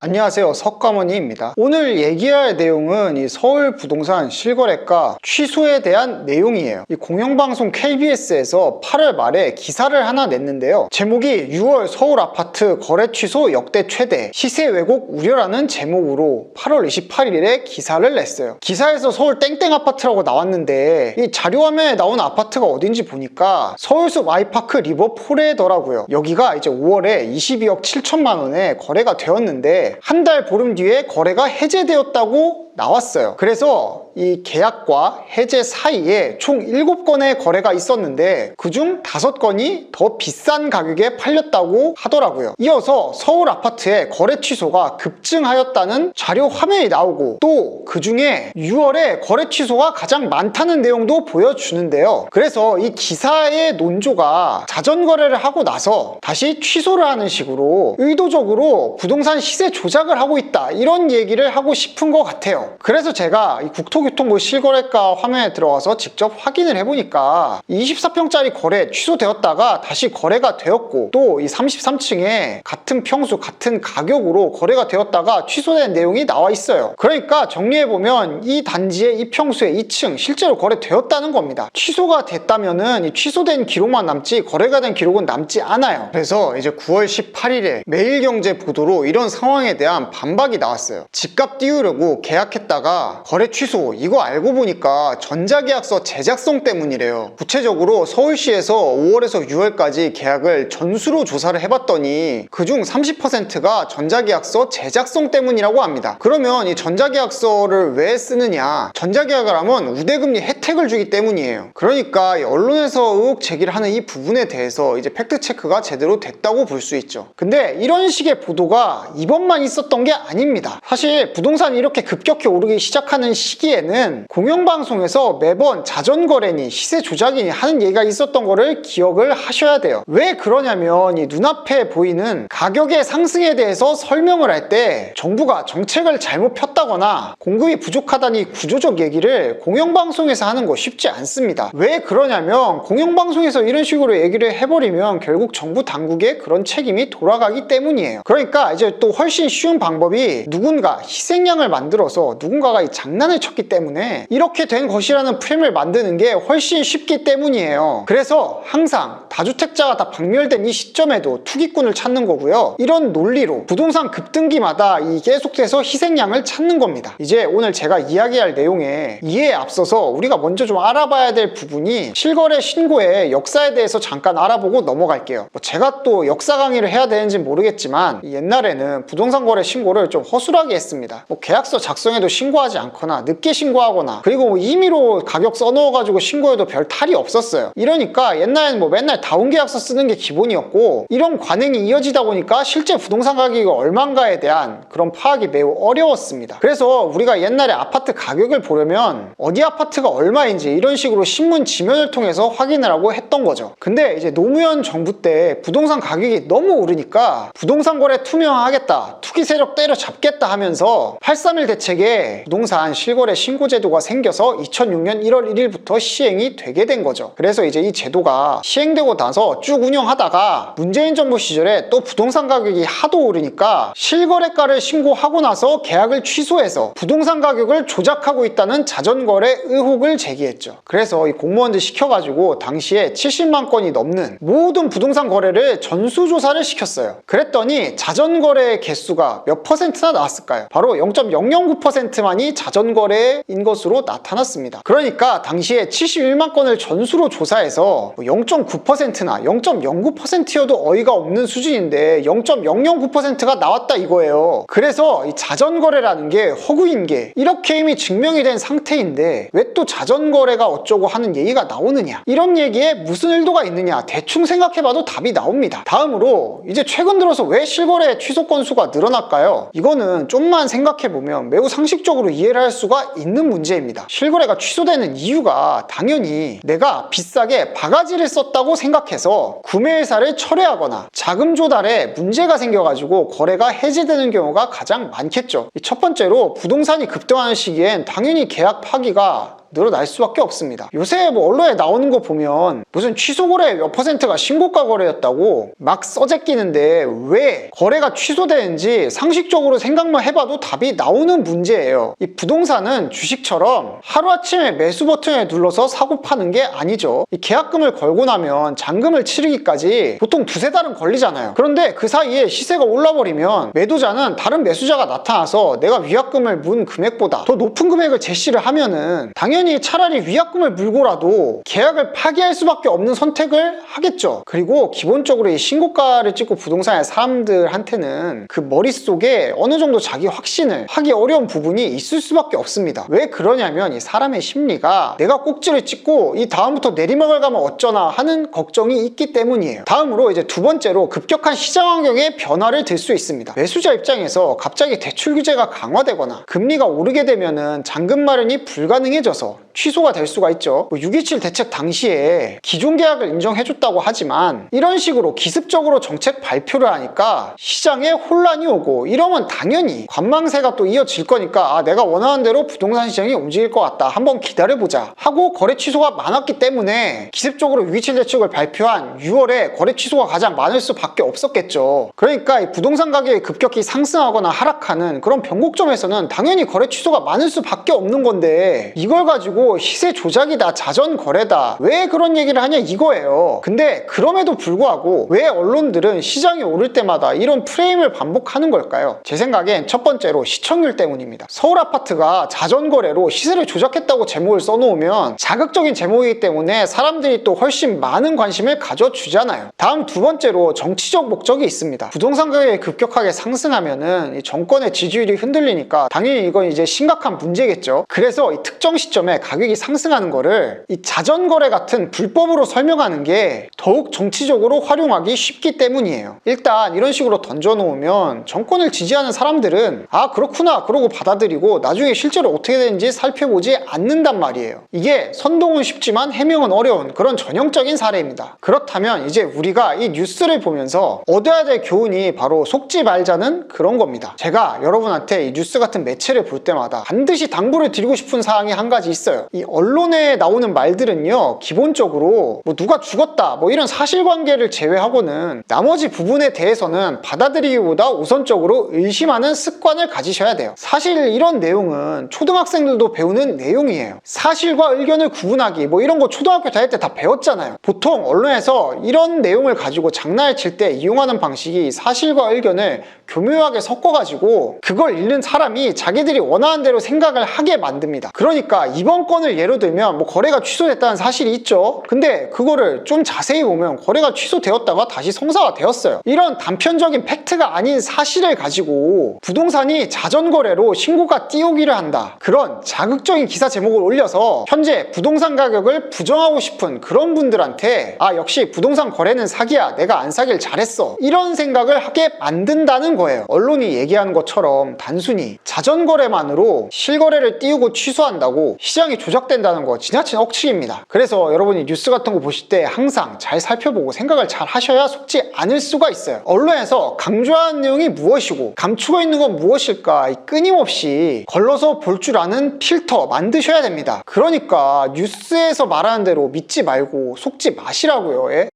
안녕하세요, 석가모니입니다. 오늘 얘기할 내용은 이 서울 부동산 실거래가 취소에 대한 내용이에요. 이 공영방송 KBS에서 8월 말에 기사를 하나 냈는데요. 제목이 6월 서울 아파트 거래 취소 역대 최대, 시세 왜곡 우려라는 제목으로 8월 28일에 기사를 냈어요. 기사에서 서울 땡땡 아파트라고 나왔는데 이 자료화면에 나온 아파트가 어딘지 보니까 서울숲 아이파크 리버 포레더라고요. 여기가 이제 5월에 22억 7천만 원에 거래가 되었는데 한 달 보름 뒤에 거래가 해제되었다고 나왔어요. 그래서 이 계약과 해제 사이에 총 7건의 거래가 있었는데 그중 5건이 더 비싼 가격에 팔렸다고 하더라고요. 이어서 서울 아파트의 거래 취소가 급증하였다는 자료 화면이 나오고 또 그중에 6월에 거래 취소가 가장 많다는 내용도 보여주는데요. 그래서 이 기사의 논조가 자전거래를 하고 나서 다시 취소를 하는 식으로 의도적으로 부동산 시세 조작을 하고 있다, 이런 얘기를 하고 싶은 것 같아요. 그래서 제가 이 국토교통부 실거래가 화면에 들어가서 직접 확인을 해보니까 24평짜리 거래 취소되었다가 다시 거래가 되었고 또 이 33층에 같은 평수 같은 가격으로 거래가 되었다가 취소된 내용이 나와 있어요. 그러니까 정리해보면 이 단지의 이 평수의 2층 실제로 거래되었다는 겁니다. 취소가 됐다면은 이 취소된 기록만 남지 거래가 된 기록은 남지 않아요. 그래서 이제 9월 18일에 매일경제 보도로 이런 상황에 대한 반박이 나왔어요. 집값 띄우려고 계약했다가 거래 취소, 이거 알고 보니까 전자계약서 제작성 때문이래요. 구체적으로 서울시에서 5월에서 6월까지 계약을 전수로 조사를 해봤더니 그중 30%가 전자계약서 제작성 때문이라고 합니다. 그러면 이 전자계약서를 왜 쓰느냐? 전자계약을 하면 우대금리 혜택을 주기 때문이에요. 그러니까 언론에서 의혹 제기를 하는 이 부분에 대해서 이제 팩트체크가 제대로 됐다고 볼 수 있죠. 근데 이런 식의 보도가 이번만 있었던 게 아닙니다. 사실 부동산이 이렇게 급격히 오르기 시작하는 시기에는 공영방송에서 매번 자전거래니 시세 조작이니 하는 얘기가 있었던 거를 기억을 하셔야 돼요. 왜 그러냐면 이 눈앞에 보이는 가격의 상승에 대해서 설명을 할 때 정부가 정책을 잘못 폈다거나 공급이 부족하다니 구조적 얘기를 공영방송에서 하는 거 쉽지 않습니다. 왜 그러냐면 공영방송에서 이런 식으로 얘기를 해버리면 결국 정부 당국에 그런 책임이 돌아가기 때문이에요. 그러니까 이제 또 훨씬 쉬운 방법이 누군가 희생양을 만들어서 누군가가 이 장난을 쳤기 때문에 이렇게 된 것이라는 프레임을 만드는 게 훨씬 쉽기 때문이에요. 그래서 항상 다주택자가 다 박멸된 이 시점에도 투기꾼을 찾는 거고요. 이런 논리로 부동산 급등기마다 이 계속해서 희생양을 찾는 겁니다. 이제 오늘 제가 이야기할 내용에 이에 앞서서 우리가 먼저 좀 알아봐야 될 부분이 실거래 신고의 역사에 대해서 잠깐 알아보고 넘어갈게요. 제가 또 역사 강의를 해야 되는지 모르겠지만 옛날에는 부동산 거래 신고를 좀 허술하게 했습니다. 계약서 작성해도 신고하지 않거나 늦게 신고하거나 그리고 임의로 가격 써넣어가지고 신고해도 별 탈이 없었어요. 이러니까 옛날에는 맨날 다운계약서 쓰는 게 기본이었고 이런 관행이 이어지다 보니까 실제 부동산 가격이 얼만가에 대한 그런 파악이 매우 어려웠습니다. 그래서 우리가 옛날에 아파트 가격을 보려면 어디 아파트가 얼마인지 이런 식으로 신문 지면을 통해서 확인을 하고 했던 거죠. 근데 이제 노무현 정부 때 부동산 가격이 너무 오르니까 부동산 거래 투명화하겠다, 투기 세력 때려잡겠다 하면서 8.3일 대책에 부동산 실거래 신고 제도가 생겨서 2006년 1월 1일부터 시행이 되게 된 거죠. 그래서 이제 이 제도가 시행되고 나서 쭉 운영하다가 문재인 정부 시절에 또 부동산 가격이 하도 오르니까 실거래가를 신고하고 나서 계약을 취소해서 부동산 가격을 조작하고 있다는 자전거래 의혹을 제기했죠. 그래서 이 공무원들 시켜가지고 당시에 70만 건이 넘는 모든 부동산 거래를 전수조사를 시켰어요. 그랬더니 자전거래 개수가 몇 퍼센트나 나왔을까요? 바로 0.009%만이 자전거래인 것으로 나타났습니다. 그러니까 당시에 71만 건을 전수로 조사해서 0.9%나 0.09%여도 어이가 없는 수준인데 0.009%가 나왔다 이거예요. 그래서 이 자전거래라는 게 허구인 게 이렇게 이미 증명이 된 상태인데 왜 또 자전거래가 어쩌고 하는 얘기가 나오느냐, 이런 얘기에 무슨 의도가 있느냐 대충 생각해봐도 답이 나옵니다. 다음으로 이제 최근 들어서 왜 실거래 취소 건수가 늘어날까요? 이거는 좀만 생각해보면 매우 상식적으로 이해를 할 수가 있는 문제입니다. 실거래가 취소되는 이유가 당연히 내가 비싸게 바가지를 썼다고 생각해서 구매회사를 철회하거나 자금 조달에 문제가 생겨가지고 거래가 해제되는 경우가 가장 많겠죠. 첫 번째로 부동산이 급등하는 시기엔 당연히 계약 파기가 늘어날 수밖에 없습니다. 요새 뭐 언론에 나오는 거 보면 무슨 취소 거래 몇 %가 신고가 거래였다고 막 써제끼는데 왜 거래가 취소되는지 상식적으로 생각만 해봐도 답이 나오는 문제예요. 이 부동산은 주식처럼 하루아침에 매수 버튼을 눌러서 사고 파는 게 아니죠. 이 계약금을 걸고 나면 잔금을 치르기까지 보통 두세 달은 걸리잖아요. 그런데 그 사이에 시세가 올라버리면 매도자는 다른 매수자가 나타나서 내가 위약금을 문 금액보다 더 높은 금액을 제시를 하면은 당연히 차라리 위약금을 물고라도 계약을 파기할 수밖에 없는 선택을 하겠죠. 그리고 기본적으로 이 신고가를 찍고 부동산의 사람들한테는 그 머릿속에 어느 정도 자기 확신을 하기 어려운 부분이 있을 수밖에 없습니다. 왜 그러냐면 이 사람의 심리가 내가 꼭지를 찍고 이 다음부터 내리막을 가면 어쩌나 하는 걱정이 있기 때문이에요. 다음으로 이제 두 번째로 급격한 시장 환경의 변화를 들 수 있습니다. 매수자 입장에서 갑자기 대출 규제가 강화되거나 금리가 오르게 되면은 잔금 마련이 불가능해져서 취소가 될 수가 있죠. 6.27 대책 당시에 기존 계약을 인정해줬다고 하지만 이런 식으로 기습적으로 정책 발표를 하니까 시장에 혼란이 오고 이러면 당연히 관망세가 또 이어질 거니까 내가 원하는 대로 부동산 시장이 움직일 것 같다. 한번 기다려보자 하고 거래 취소가 많았기 때문에 기습적으로 6.27 대책을 발표한 6월에 거래 취소가 가장 많을 수밖에 없었겠죠. 그러니까 이 부동산 가격이 급격히 상승하거나 하락하는 그런 변곡점에서는 당연히 거래 취소가 많을 수밖에 없는 건데 이걸 가지고 시세 조작이다, 자전 거래다, 왜 그런 얘기를 하냐 이거예요. 근데 그럼에도 불구하고 왜 언론들은 시장이 오를 때마다 이런 프레임을 반복하는 걸까요? 제 생각엔 첫 번째로 시청률 때문입니다. 서울 아파트가 자전 거래로 시세를 조작했다고 제목을 써놓으면 자극적인 제목이기 때문에 사람들이 또 훨씬 많은 관심을 가져주잖아요. 다음 두 번째로 정치적 목적이 있습니다. 부동산 가격이 급격하게 상승하면은 이 정권의 지지율이 흔들리니까 당연히 이건 이제 심각한 문제겠죠. 그래서 이 특정 시점에 가격이 상승하는 거를 이 자전거래 같은 불법으로 설명하는 게 더욱 정치적으로 활용하기 쉽기 때문이에요. 일단 이런 식으로 던져놓으면 정권을 지지하는 사람들은 아 그렇구나 그러고 받아들이고 나중에 실제로 어떻게 되는지 살펴보지 않는단 말이에요. 이게 선동은 쉽지만 해명은 어려운 그런 전형적인 사례입니다. 그렇다면 이제 우리가 이 뉴스를 보면서 얻어야 될 교훈이 바로 속지 말자는 그런 겁니다. 제가 여러분한테 이 뉴스 같은 매체를 볼 때마다 반드시 당부를 드리고 싶은 사항이 한 가지 있어요. 이 언론에 나오는 말들은요 기본적으로 뭐 누가 죽었다 뭐 이런 사실관계를 제외하고는 나머지 부분에 대해서는 받아들이기보다 우선적으로 의심하는 습관을 가지셔야 돼요. 사실 이런 내용은 초등학생들도 배우는 내용이에요. 사실과 의견을 구분하기 뭐 이런 거 초등학교 다닐 때 다 배웠잖아요. 보통 언론에서 이런 내용을 가지고 장난을 칠 때 이용하는 방식이 사실과 의견을 교묘하게 섞어가지고 그걸 읽는 사람이 자기들이 원하는 대로 생각을 하게 만듭니다. 그러니까 이번 건을 예로 들면 뭐 거래가 취소됐다는 사실이 있죠. 근데 그거를 좀 자세히 보면 거래가 취소되었다가 다시 성사가 되었어요. 이런 단편적인 팩트가 아닌 사실을 가지고 부동산이 자전거래로 신고가 띄우기를 한다. 그런 자극적인 기사 제목을 올려서 현재 부동산 가격을 부정하고 싶은 그런 분들한테 아 역시 부동산 거래는 사기야. 내가 안 사길 잘했어. 이런 생각을 하게 만든다는 거예요. 언론이 얘기하는 것처럼 단순히 자전거래만으로 실거래를 띄우고 취소한다고 시장이 조작된다는 거 지나친 억측입니다. 그래서 여러분이 뉴스 같은 거 보실 때 항상 잘 살펴보고 생각을 잘 하셔야 속지 않을 수가 있어요. 언론에서 강조하는 내용이 무엇이고 감추고 있는 건 무엇일까 끊임없이 걸러서 볼 줄 아는 필터 만드셔야 됩니다. 그러니까 뉴스에서 말하는 대로 믿지 말고 속지 마시라고요. 예?